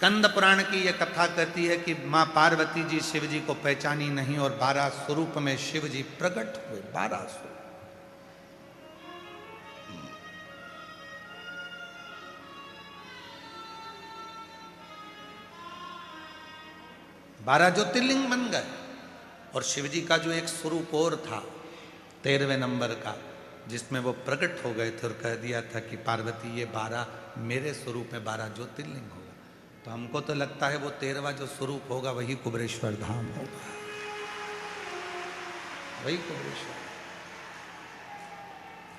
कंद पुराण की यह कथा कहती है कि मां पार्वती जी शिव जी को पहचानी नहीं और 12 स्वरूप में शिव जी प्रकट हुए। 12 स्वरूप, 12 ज्योतिर्लिंग बन गए। और शिव जी का जो एक स्वरूप और था 13वें नंबर का, जिसमें वो प्रकट हो गए थे और कह दिया था कि पार्वती ये 12 मेरे स्वरूप में 12 ज्योतिर्लिंग होगा। तो हमको तो लगता है वो 13वां जो स्वरूप होगा वही कुबरेश्वर धाम होगा, वही कुबरेश्वर।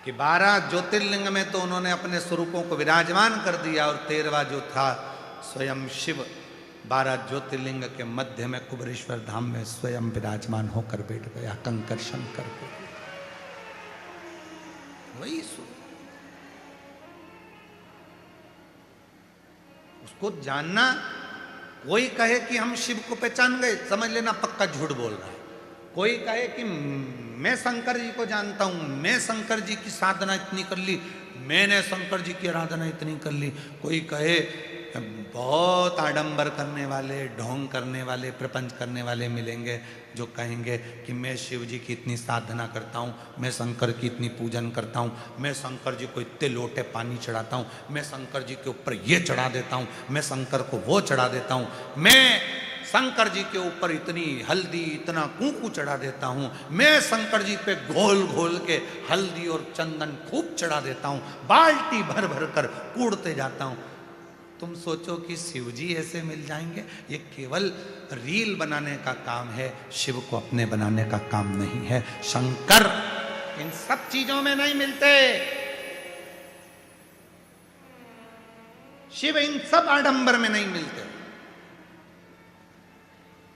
कि 12 ज्योतिर्लिंग में तो उन्होंने अपने स्वरूपों को विराजमान कर दिया और 13वां जो था स्वयं शिव 12 ज्योतिर्लिंग के मध्य में कुबरेश्वर धाम में स्वयं विराजमान होकर बैठ गया, कंकर शंकर को। वही स्वरूप उसको जानना। कोई कहे कि हम शिव को पहचान गए, समझ लेना पक्का झूठ बोल रहा है। कोई कहे कि मैं शंकर जी को जानता हूं, मैं शंकर जी की साधना इतनी कर ली, मैंने शंकर जी की आराधना इतनी कर ली। कोई कहे बहुत आडंबर करने वाले, ढोंग करने वाले, प्रपंच करने वाले मिलेंगे जो कहेंगे कि मैं शिव जी की इतनी साधना करता हूँ, मैं शंकर की इतनी पूजन करता हूँ, मैं शंकर जी को इतने लोटे पानी चढ़ाता हूँ, मैं शंकर जी के ऊपर ये चढ़ा देता हूँ, मैं शंकर को वो चढ़ा देता हूँ, मैं शंकर जी के ऊपर इतनी हल्दी इतना कुंकू चढ़ा देता हूँ, मैं शंकर जी पे घोल घोल के हल्दी और चंदन खूब चढ़ा देता हूँ, बाल्टी भर भर कर कूड़ते जाता हूँ। तुम सोचो कि शिव जी ऐसे मिल जाएंगे? ये केवल रील बनाने का काम है, शिव को अपने बनाने का काम नहीं है। शंकर इन सब चीजों में नहीं मिलते, शिव इन सब आडंबर में नहीं मिलते।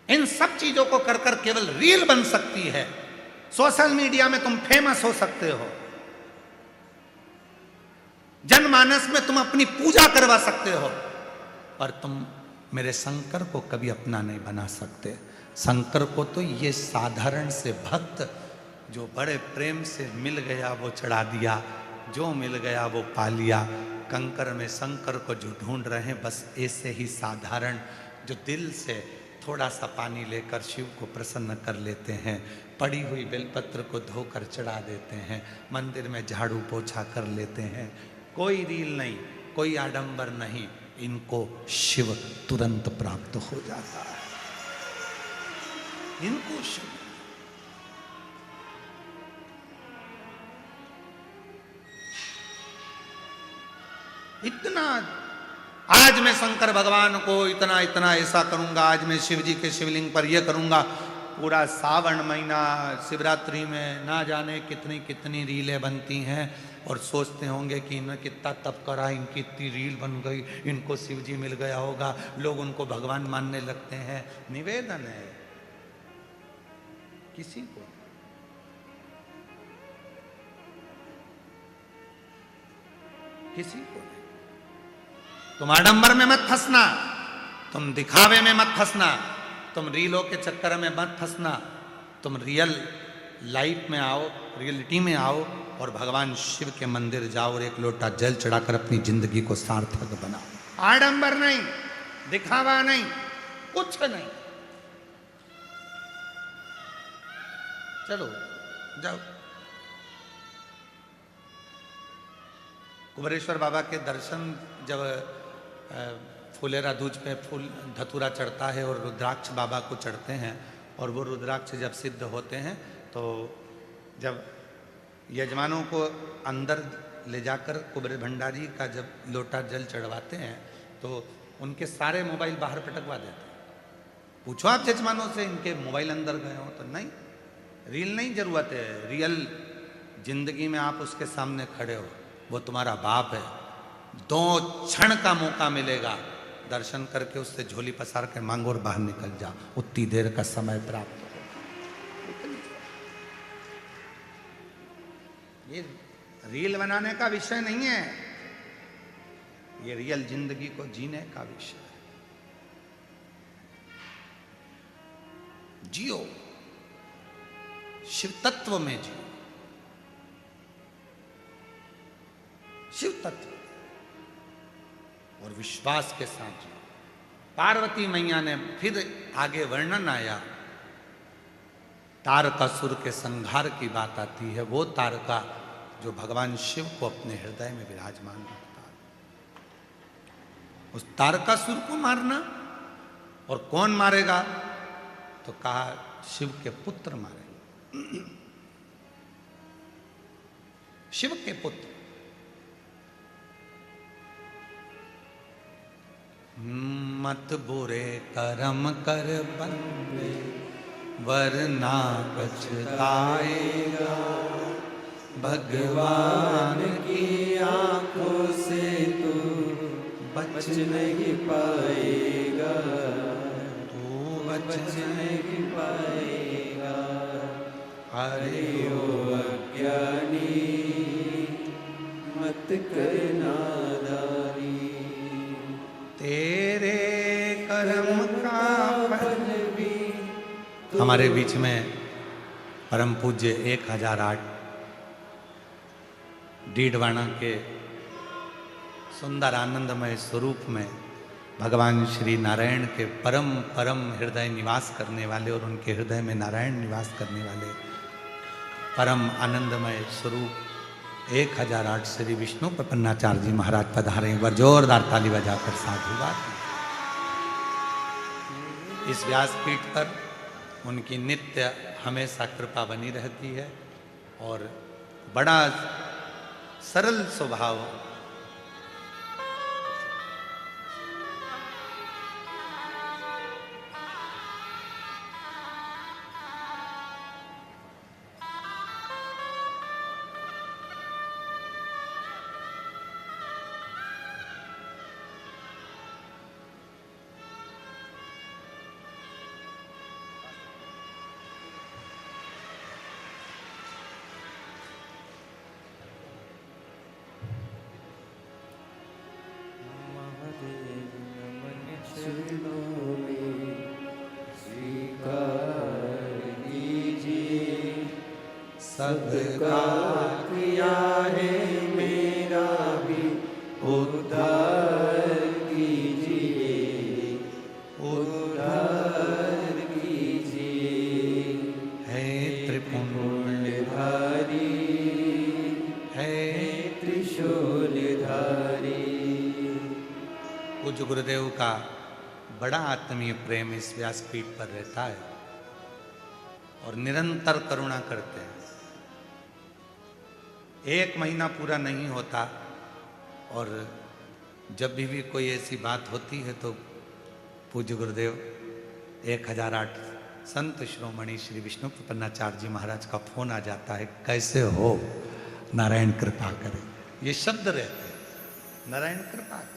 इन सब चीजों को कर कर केवल रील बन सकती है, सोशल मीडिया में तुम फेमस हो सकते हो, जनमानस में तुम अपनी पूजा करवा सकते हो, पर तुम मेरे शंकर को कभी अपना नहीं बना सकते। शंकर को तो ये साधारण से भक्त जो बड़े प्रेम से मिल गया वो चढ़ा दिया, जो मिल गया वो पा लिया। कंकर में शंकर को जो ढूंढ रहे हैं बस ऐसे ही साधारण जो दिल से थोड़ा सा पानी लेकर शिव को प्रसन्न कर लेते हैं, पड़ी हुई बेलपत्र को धोकर चढ़ा देते हैं, मंदिर में झाड़ू पोछा कर लेते हैं। कोई रील नहीं, कोई आडंबर नहीं, इनको शिव तुरंत प्राप्त हो जाता है। इनको शिव इतना, आज मैं शंकर भगवान को इतना इतना ऐसा करूंगा, आज मैं शिव जी के शिवलिंग पर यह करूंगा। पूरा सावन महीना शिवरात्रि में ना जाने कितनी कितनी रीलें बनती हैं और सोचते होंगे कि इन्हें कितना तप करा, इनकी इतनी रील बन गई, इनको शिव जी मिल गया होगा, लोग उनको भगवान मानने लगते हैं। निवेदन है किसी को, किसी को नहीं। तुम आडंबर में मत फंसना, तुम दिखावे में मत फंसना, तुम रीलों के चक्कर में मत फंसना। तुम रियल लाइफ में आओ, रियलिटी में आओ और भगवान शिव के मंदिर जाओ और एक लोटा जल चढ़ाकर अपनी जिंदगी को सार्थक बनाओ। आडंबर नहीं, दिखावा नहीं, कुछ नहीं। चलो जाओ। कुबरेश्वर बाबा के दर्शन जब फुलेरा दूज पे फूल धतूरा चढ़ता है और रुद्राक्ष बाबा को चढ़ते हैं, और वो रुद्राक्ष जब सिद्ध होते हैं तो जब यजमानों को अंदर ले जाकर कुबेर भंडारी का जब लोटा जल चढ़वाते हैं तो उनके सारे मोबाइल बाहर पटकवा देते हैं। पूछो आप यजमानों से इनके मोबाइल अंदर गए हो तो नहीं, रील नहीं जरूरत है। रियल जिंदगी में आप उसके सामने खड़े हो, वो तुम्हारा बाप है, 2 क्षण का मौका मिलेगा, दर्शन करके उससे झोली पसार के मांगो और बाहर निकल जाओ, उतनी देर का समय प्राप्त होगा। ये रील बनाने का विषय नहीं है, ये रियल जिंदगी को जीने का विषय है। जियो, शिव तत्व में जियो, शिव तत्व और विश्वास के साथ जियो। पार्वती मैया ने फिर आगे वर्णन आया, तारकासुर के संहार की बात आती है। वो तारका जो भगवान शिव को अपने हृदय में विराजमान रखता है, उस तारकासुर को मारना। और कौन मारेगा? तो कहा शिव के पुत्र मारेंगे। शिव के पुत्र। मत बुरे कर्म कर बंदे, वरना पछताएगा। भगवान की आंखों से तू बच नहीं पाएगा, तू बच नहीं पाएगा। अरे ओ अज्ञानी, मत कर नादानी, तेरे कर्म का फल भी। हमारे बीच में परम पूज्य 1008 डीडवाना के सुंदर आनंदमय स्वरूप में भगवान श्री नारायण के परम परम हृदय निवास करने वाले और उनके हृदय में नारायण निवास करने वाले परम आनंदमय स्वरूप 1008 श्री विष्णु प्रपन्नाचार्य जी महाराज पधारे। एक बार जोरदार ताली बजाकर साधुवाद। इस व्यासपीठ पर उनकी नित्य हमेशा कृपा बनी रहती है और बड़ा सरल स्वभाव, सबका किया है मेरा भी उद्धार कीजिए, उद्धार कीजिए। है त्रिपुंडधारी, है त्रिशूलधारी। पूज्य गुरुदेव का बड़ा आत्मीय प्रेम इस व्यासपीठ पर रहता है और निरंतर करुणा करते हैं। एक महीना पूरा नहीं होता और जब भी कोई ऐसी बात होती है तो पूज्य गुरुदेव 1008 संत शिरोमणि श्री विष्णु प्रपन्नाचार्य जी महाराज का फोन आ जाता है, कैसे हो, नारायण कृपा करे। ये शब्द रहते हैं, नारायण कृपा करे।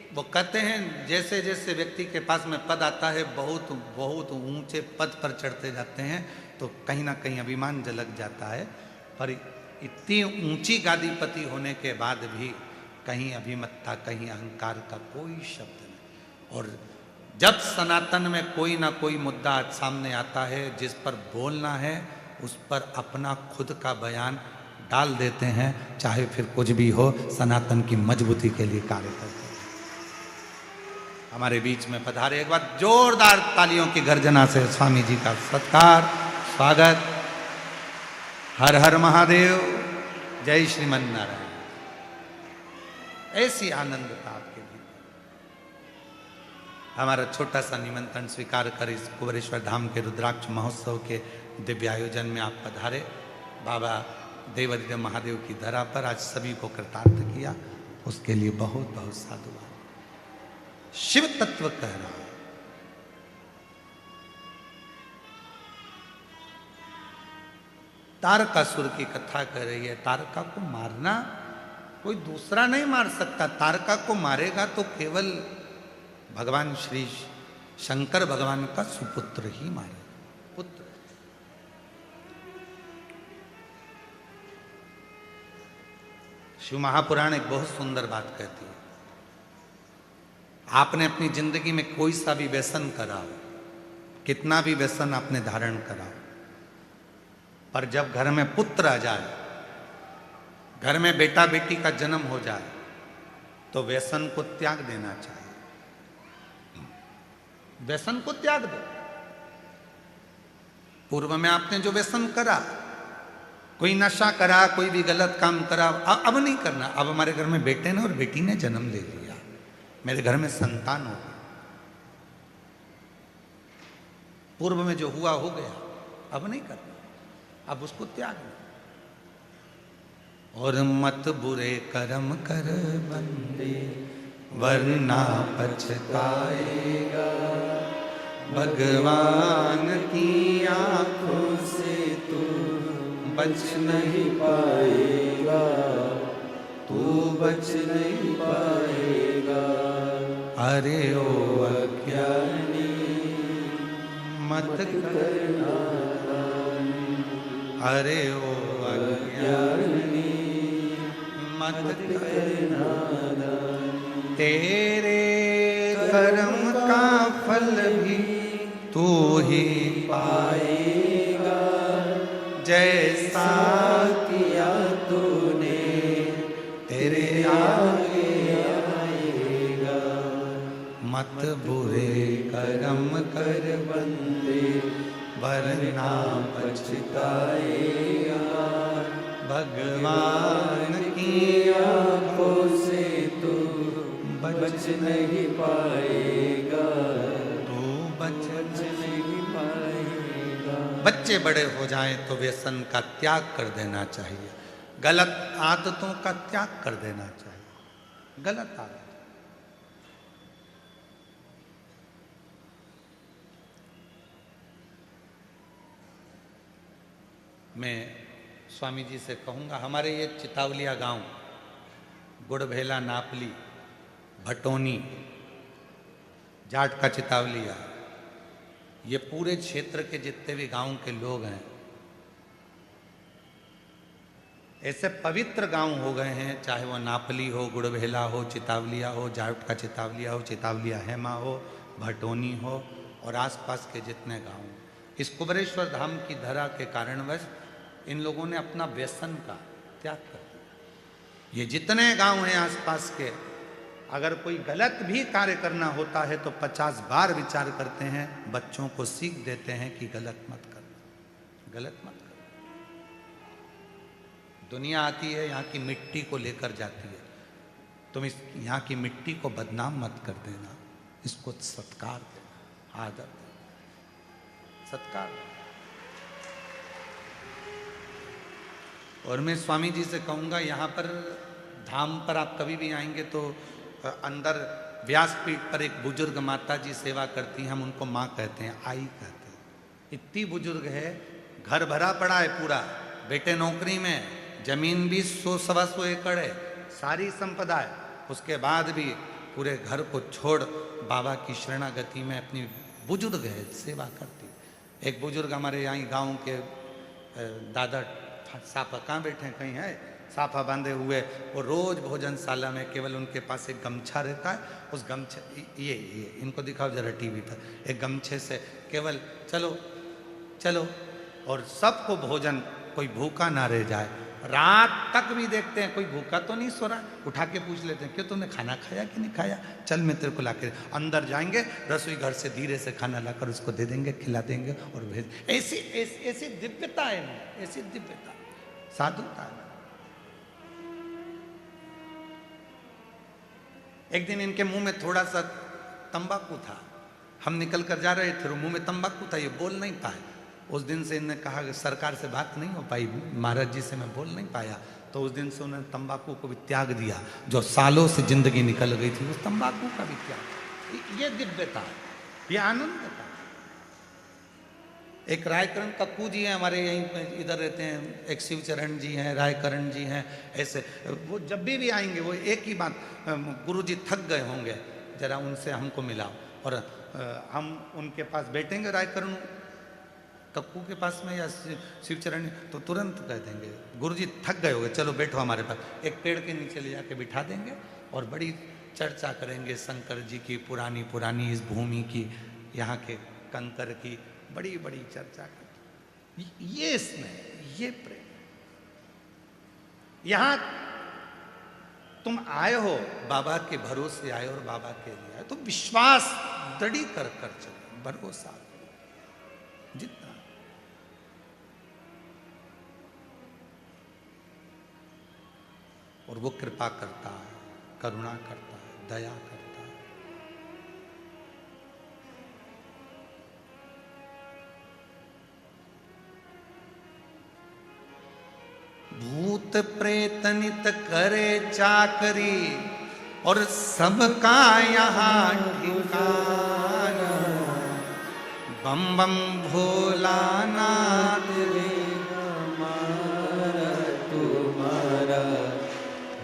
वो कहते हैं जैसे जैसे व्यक्ति के पास में पद आता है, बहुत बहुत ऊंचे पद पर चढ़ते जाते हैं तो कहीं ना कहीं अभिमान झलक जाता है। पर इतनी ऊंची गादीपति होने के बाद भी कहीं अभिमत्ता, कहीं अहंकार का कोई शब्द नहीं। और जब सनातन में कोई ना कोई मुद्दा सामने आता है जिस पर बोलना है, उस पर अपना खुद का बयान डाल देते हैं, चाहे फिर कुछ भी हो, सनातन की मजबूती के लिए कार्य करते हैं। हमारे बीच में पधारे, एक बार जोरदार तालियों की गर्जना से स्वामी जी का सत्कार, स्वागत। हर हर महादेव, जय श्रीमन नारायण। ऐसी आनंदता आपके भीतर। हमारा छोटा सा निमंत्रण स्वीकार कर इस कुंवरेश्वर धाम के रुद्राक्ष महोत्सव के दिव्य आयोजन में आप पधारे। बाबा देवादिदेव महादेव की धरा पर आज सभी को कृतार्थ किया, उसके लिए बहुत बहुत साधुवाद। शिव तत्व कह रहा है, तारकासुर की कथा कर रही है। तारका को मारना कोई दूसरा नहीं मार सकता। तारका को मारेगा तो केवल भगवान श्री शंकर भगवान का सुपुत्र ही मारेगा, पुत्र। शिव महापुराण एक बहुत सुंदर बात कहती है, आपने अपनी जिंदगी में कोई सा भी व्यसन करा हो, कितना भी व्यसन आपने धारण करा हो, पर जब घर में पुत्र आ जाए घर में बेटा बेटी का जन्म हो जाए तो व्यसन को त्याग देना चाहिए। व्यसन को त्याग दो। पूर्व में आपने जो व्यसन करा, कोई नशा करा, कोई भी गलत काम करा, अब नहीं करना। अब हमारे घर में बेटे ने और बेटी ने जन्म ले लिया, मेरे घर में संतान हो गई। पूर्व में जो हुआ हो गया, अब नहीं करना, अब उसको त्यागना। और मत बुरे कर्म कर बंदे वरना पछताएगा, भगवान की आंखों से तू बच नहीं पाएगा, तू बच नहीं पाएगा। अरे ओ अज्ञानी मत करना, अरे ओ अज्ञानी मत करना, तेरे कर्म का फल भी तू ही पाएगा, जैसा किया तूने तेरे आगे आएगा। मत बुरे कर्म कर बंदे वरना पछताएगा, भगवान की आंखों से तू बच नहीं पाएगा, तू बच नहीं पाएगा। बच्चे बड़े हो जाएं तो व्यसन का त्याग कर देना चाहिए, गलत आदतों का त्याग कर देना चाहिए। गलत आदत, मैं स्वामी जी से कहूँगा, हमारे ये चितावलिया गांव, गुड़भेला, नापली, भटोनी, जाट का चितावलिया, ये पूरे क्षेत्र के जितने भी गांव के लोग हैं, ऐसे पवित्र गांव हो गए हैं, चाहे वो नापली हो, गुड़भेला हो, चितावलिया हो, जाट का चितावलिया हो, चितावलिया हेमा हो, भटोनी हो और आसपास के जितने गांव। इस कुबरेश्वर धाम की धरा के कारणवश इन लोगों ने अपना व्यसन का त्याग कर दिया। ये जितने गांव हैं आसपास के, अगर कोई गलत भी कार्य करना होता है तो 50 बार विचार करते हैं, बच्चों को सीख देते हैं कि गलत मत करो, गलत मत करो। दुनिया आती है, यहाँ की मिट्टी को लेकर जाती है, तुम इस यहाँ की मिट्टी को बदनाम मत कर देना, इसको सत्कार देना, आदर देना, सत्कार। और मैं स्वामी जी से कहूँगा, यहाँ पर धाम पर आप कभी भी आएंगे तो अंदर व्यासपीठ पर एक बुजुर्ग माता जी सेवा करती हैं, हम उनको माँ कहते हैं, आई कहते हैं। इतनी बुजुर्ग है, घर भरा पड़ा है पूरा, बेटे नौकरी में, जमीन भी 100-125 एकड़ है, सारी संपदा है, उसके बाद भी पूरे घर को छोड़ बाबा की शरणागति में अपनी बुजुर्ग है, सेवा करती। एक बुजुर्ग हमारे यहाँ गाँव के दादा साफा, कहाँ बैठे हैं, कहीं है, साफा बांधे हुए, वो रोज भोजनशाला में केवल उनके पास एक गमछा रहता है, उस गमछे, ये इनको दिखाओ जरा टीवी पर, एक गमछे से केवल चलो चलो, और सबको भोजन, कोई भूखा ना रह जाए। रात तक भी देखते हैं कोई भूखा तो नहीं सो रहा, उठा के पूछ लेते हैं, क्यों तुमने खाना खाया कि नहीं खाया, चल मैं तेरे को ला के, अंदर जाएंगे, रसोई घर से धीरे से खाना लाकर उसको दे देंगे, खिला देंगे और भेज। ऐसी ऐसी दिव्यता है, ऐसी दिव्यता, साधुता है। एक दिन इनके मुंह में थोड़ा सा तंबाकू था, हम निकल कर जा रहे थे, मुंह में तंबाकू था, ये बोल नहीं पाए। उस दिन से इन्होंने कहा कि सरकार से बात नहीं हो पाई, महाराज जी से मैं बोल नहीं पाया, तो उस दिन से उन्होंने तंबाकू को भी त्याग दिया, जो सालों से जिंदगी निकल गई थी, उस तंबाकू का भी त्याग। ये दिव्यता है, ये आनंद था। एक रायकरण कक्कू जी हैं हमारे यहीं इधर रहते हैं, एक शिवचरण जी हैं, रायकरण जी हैं, ऐसे वो जब भी आएंगे वो एक ही बात, गुरु जी थक गए होंगे, जरा उनसे हमको मिलाओ, और हम उनके पास बैठेंगे रायकरण कक्कू के पास में या शिवचरण, तो तुरंत कह देंगे गुरु जी थक गए होंगे, चलो बैठो हमारे पास, एक पेड़ के नीचे ले जाके बिठा देंगे और बड़ी चर्चा करेंगे शंकर जी की, पुरानी पुरानी इस भूमि की, यहाँ के कंकर की, बड़ी बड़ी चर्चा करती। ये इसमें ये प्रेम, यहां तुम आए हो, बाबा के भरोसे आए और बाबा के लिए आए, तो विश्वास दृढ़ी कर चलो, भरोसा जितना। और वो कृपा करता है, करुणा करता है, दया करता है। भूत प्रेत नित करे चाकरी और सबका यहाँ ठिकाना। बम बम भोलानाथ रे हमारा तुम्हारा,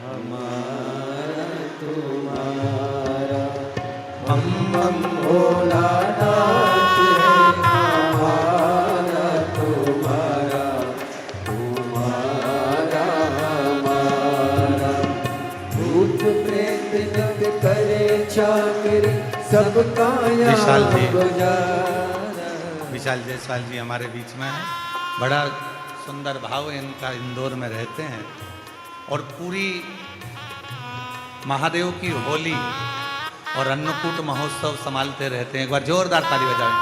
हमारा तुम्हारा। बम बम भोलानाथ रे हमारा तुम्हारा, तुम्हारा हमारा। भूत प्रेत नित करे चाकरी सबका यहाँ गुजारा। विशाल जायसवाल जी हमारे बीच में है, बड़ा सुंदर भाव है इनका, इंदौर में रहते हैं और पूरी महादेव की होली और अन्नकूट महोत्सव संभालते रहते हैं। एक बार जोरदार ताली बजाएं।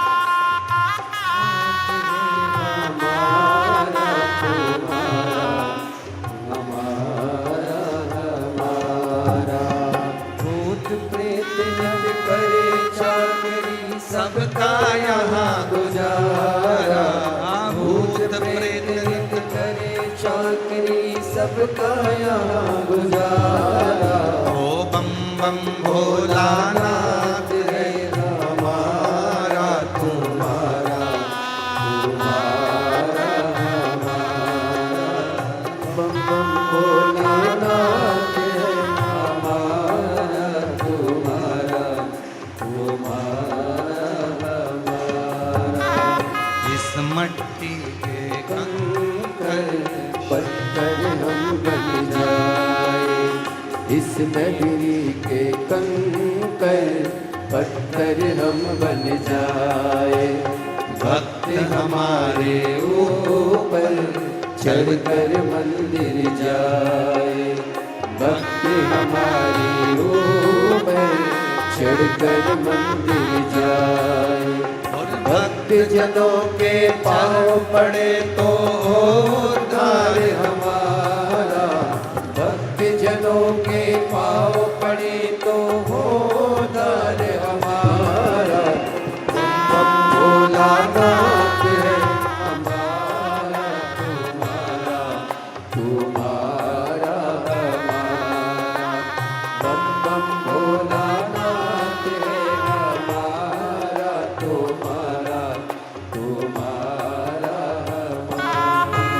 सबका यहाँ गुजारा। भूत प्रेत नित करे चाकरी सबका यहाँ गुजारा। ओ बम बम भोलानाथ रे हमारा तुम्हारा, तुम्हारा हमारा। बम बम भोलानाथ रे हमारा तुम्हारा, तुम्हारा। मट्टी के कंकर पत्थर हम बन जाए, इस नगरी के कंकर पत्थर हम बन जाए। भक्त हमारे ऊपर चढ़कर मंदिर जाए, भक्त हमारे ऊपर चढ़कर मंदिर जाए। भक्त जनों के पाँव पड़े तो उद्धार हमारा, भक्त जनों के पाँव पड़े तो उद्धार हमारा। बम भोलानाथ है हमारा तुम्हारा, तुम्हारा हमारा। बम बम भोलानाथ है हमारा तुम्हारा, तुम्हारा हमारा।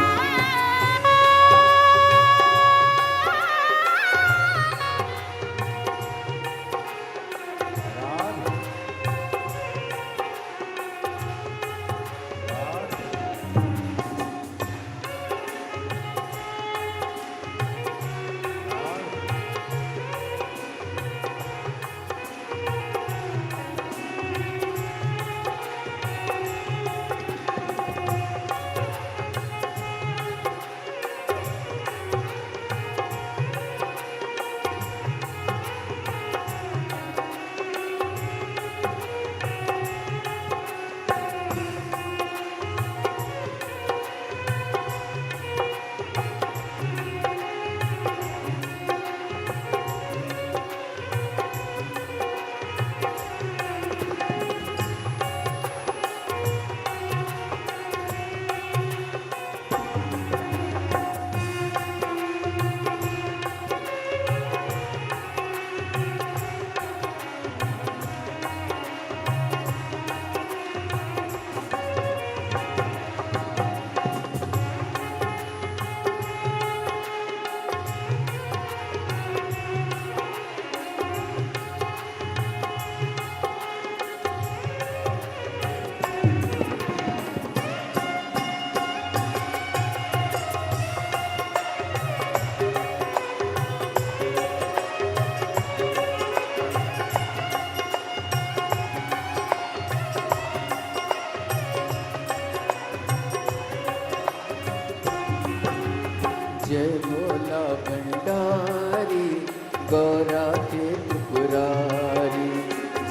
गौरा के त्रिपुरारी,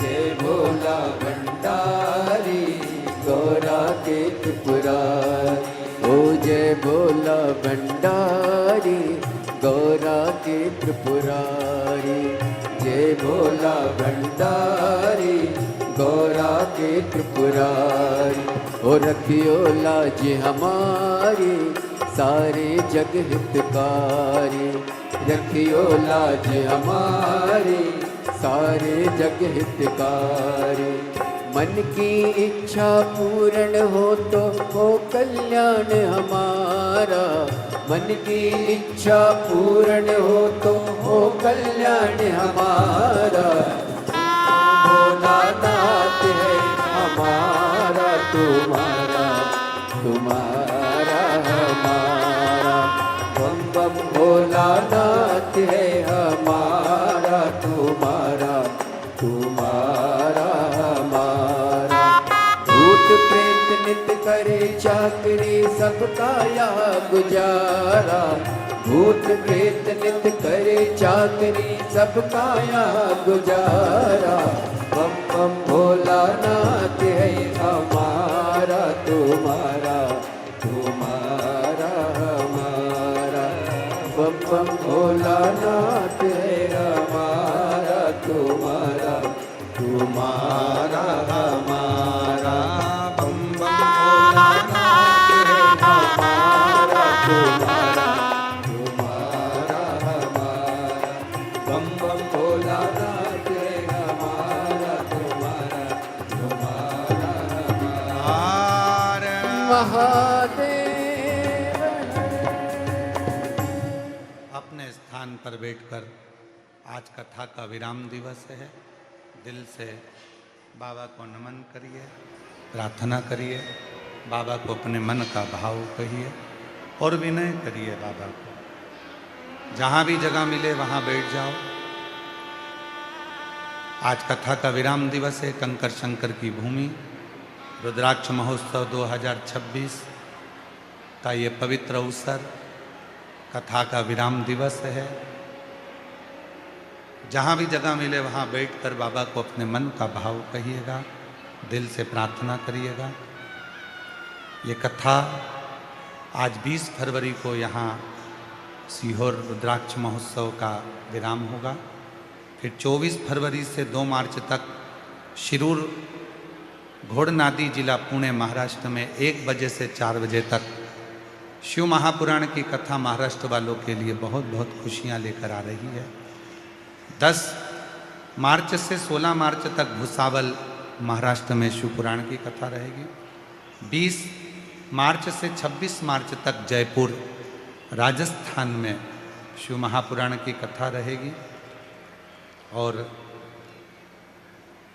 जय भोला भंडारी गौरा के त्रिपुरारी। ओ जय भोला भंडारी गौरा के त्रिपुरारी, जय भोला भंडारी गौरा के त्रिपुरारी। ओ रखियो लाज हमारी सारे जग हितकारी, रखियो लाज हमारी सारे जग हितकारी। मन की इच्छा पूर्ण हो तो हो कल्याण हमारा, मन की इच्छा पूर्ण हो तो हो कल्याण हमारा। भोलानाथ है हमारा तुम्हारा, तुम्हारा हमारा। बम बम भोलानाथ है हमारा तुम्हारा, तुम्हारा हमारा। भूत प्रेत नित करे चाकरी सबका यहाँ गुजारा, भूत प्रेत नित करे चाकरी सबका यहाँ गुजारा। बम बम भोलानाथ है हमारा तुम्हारा, तुम्हारा हमारा। बम बम भोलानाथ है हमारा तुम्हारा, तुम्हारा हमारा। बम बम भोलानाथ है हमारा तुम्हारा, तुम्हारा हमारा। बम बम भोलानाथ है हमारा तुम्हारा, तुम्हारा हमारा। महादेव अपने स्थान पर बैठकर आज कथा का विराम दिवस है। दिल से बाबा को नमन करिए, प्रार्थना करिए, बाबा को अपने मन का भाव कहिए और विनय करिए बाबा को। जहाँ भी जगह मिले वहाँ बैठ जाओ। आज कथा का विराम दिवस है। कंकर शंकर की भूमि रुद्राक्ष महोत्सव 2026 का ये पवित्र अवसर, कथा का विराम दिवस है। जहाँ भी जगह मिले वहाँ बैठकर बाबा को अपने मन का भाव कहिएगा, दिल से प्रार्थना करिएगा। ये कथा आज 20 फरवरी को यहाँ सीहोर रुद्राक्ष महोत्सव का विराम होगा। फिर 24 फरवरी से 2 मार्च तक शिरूर घोड़नादी जिला पुणे महाराष्ट्र में 1 बजे से 4 बजे तक शिव महापुराण की कथा महाराष्ट्र वालों के लिए बहुत बहुत खुशियाँ लेकर आ रही है। 10 मार्च से 16 मार्च तक भुसावल महाराष्ट्र में शिव पुराण की कथा रहेगी। 20 मार्च से 26 मार्च तक जयपुर राजस्थान में शिव महापुराण की कथा रहेगी। और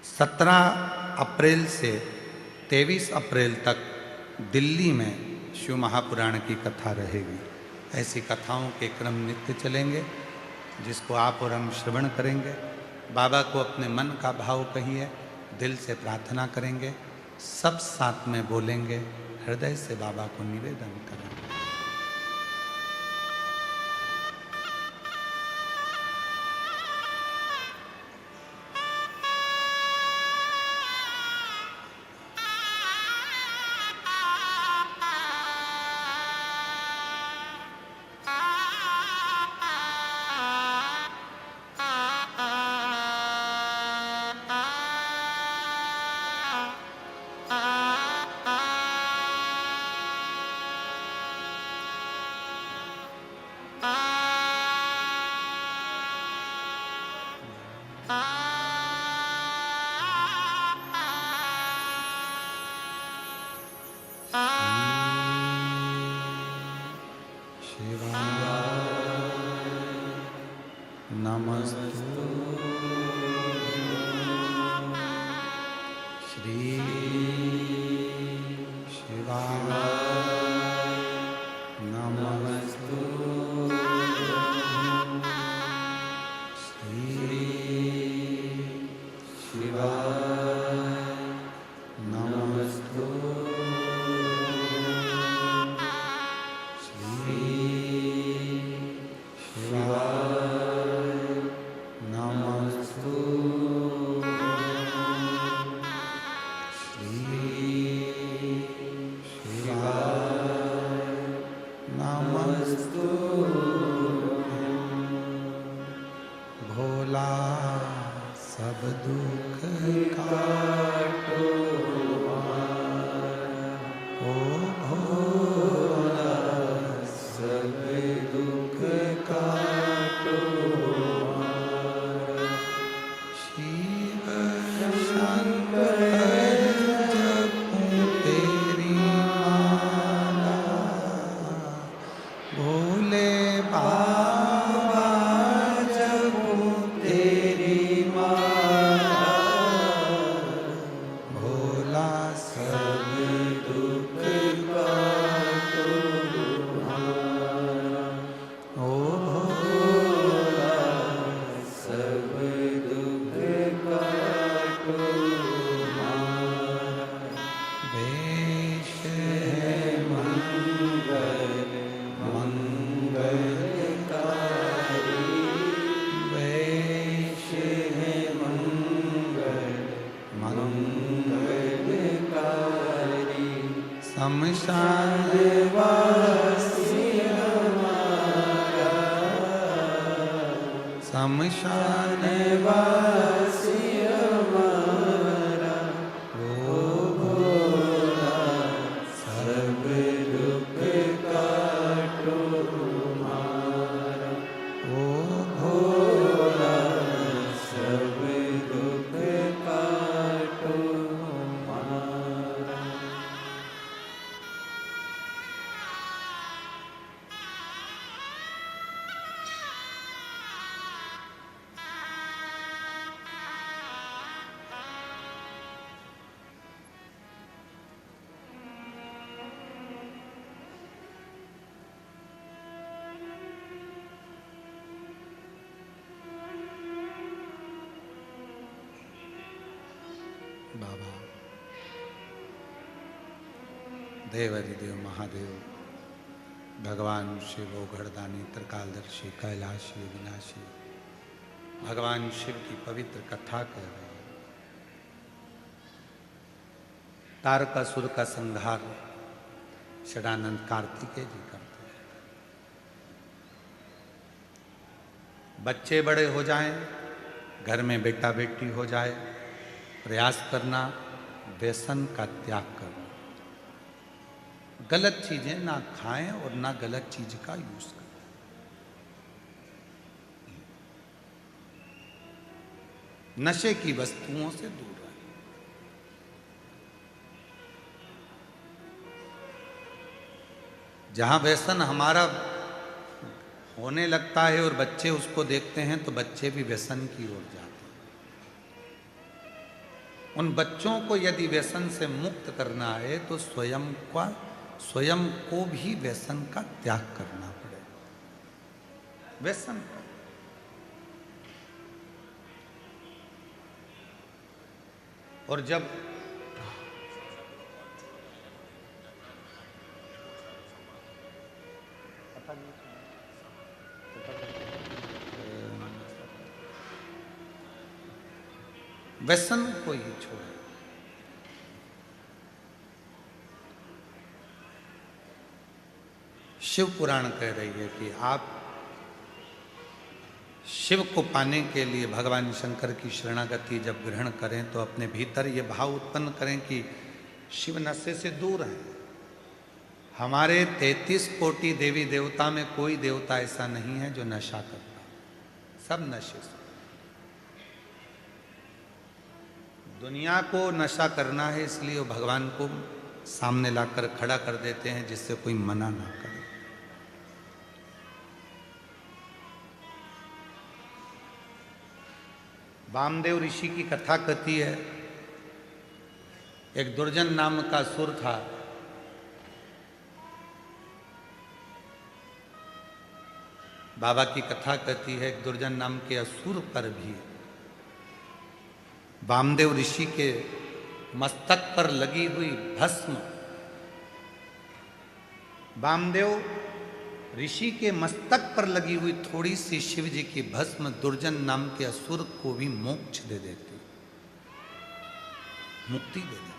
17 अप्रैल से 23 अप्रैल तक दिल्ली में शिव महापुराण की कथा रहेगी। ऐसी कथाओं के क्रम नित्य चलेंगे, जिसको आप और हम श्रवण करेंगे। बाबा को अपने मन का भाव कहिए, दिल से प्रार्थना करेंगे, सब साथ में बोलेंगे, हृदय से बाबा को निवेदन करेंगे। नमस्तु श्री शिवाय नमस्तु श्री शिवाय नमस्तु श्री शिवाय शमशान वासी हमारा, शमशान वासी हमारा, ओ भोला सब दुख काटो हमारा, ओ भोला सब दुख काटो हमारा। बाबा देवाधिदेव महादेव भगवान शिव ओघड़दानी त्रिकालदर्शी कैलाशी विनाशी भगवान शिव की पवित्र कथा कर रहे हैं। तारकासुर का संहार षडानंद कार्तिकेय जी करते हैं। बच्चे बड़े हो जाएं, घर में बेटा बेटी हो जाए, प्रयास करना व्यसन का त्याग करना, गलत चीजें ना खाएं और ना गलत चीज का यूज करें। नशे की वस्तुओं से दूर रहें। जहां व्यसन हमारा होने लगता है और बच्चे उसको देखते हैं तो बच्चे भी व्यसन की ओर जाते हैं। उन बच्चों को यदि व्यसन से मुक्त करना है तो स्वयं को भी व्यसन का त्याग करना पड़ेगा। व्यसन का और जब व्यसन को ही छोड़े। शिव पुराण कह रही है कि आप शिव को पाने के लिए भगवान शंकर की शरणागति जब ग्रहण करें तो अपने भीतर ये भाव उत्पन्न करें कि शिव नशे से दूर है। हमारे 33 कोटि देवी देवता में कोई देवता ऐसा नहीं है जो नशा करता, सब नशे से। दुनिया को नशा करना है इसलिए वो भगवान को सामने लाकर खड़ा कर देते हैं जिससे कोई मना ना करे। वामदेव ऋषि की कथा कहती है, एक दुर्जन नाम का असुर था। बाबा की कथा कहती है एक दुर्जन नाम के असुर पर भी वामदेव ऋषि के मस्तक पर लगी हुई भस्म, वामदेव ऋषि के मस्तक पर लगी हुई थोड़ी सी शिव जी की भस्म दुर्जन नाम के असुर को भी मोक्ष दे देती, मुक्ति दे देती।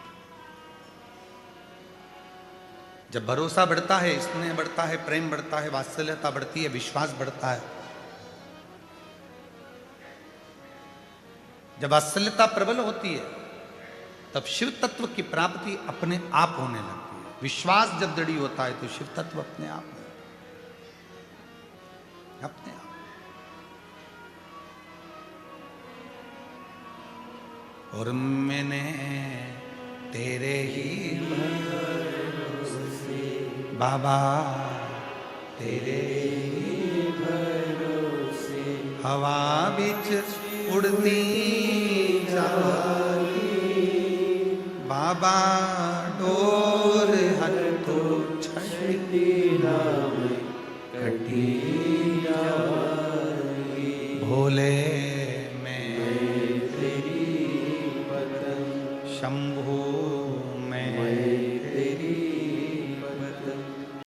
जब भरोसा बढ़ता है, स्नेह बढ़ता है, प्रेम बढ़ता है, वात्सल्यता बढ़ती है, विश्वास बढ़ता है, जब वात्सल्यता प्रबल होती है तब शिव तत्व की प्राप्ति अपने आप होने लगती है। विश्वास जब दृढ़ होता है तो शिव तत्व अपने आप अपने आप। और मैंने तेरे ही भरोसे बाबा, तेरे ही भरोसे हवा बिच उड़ती बाबा डोर हर तो छठी नाम कटी भोले में तेरी बदन शंभो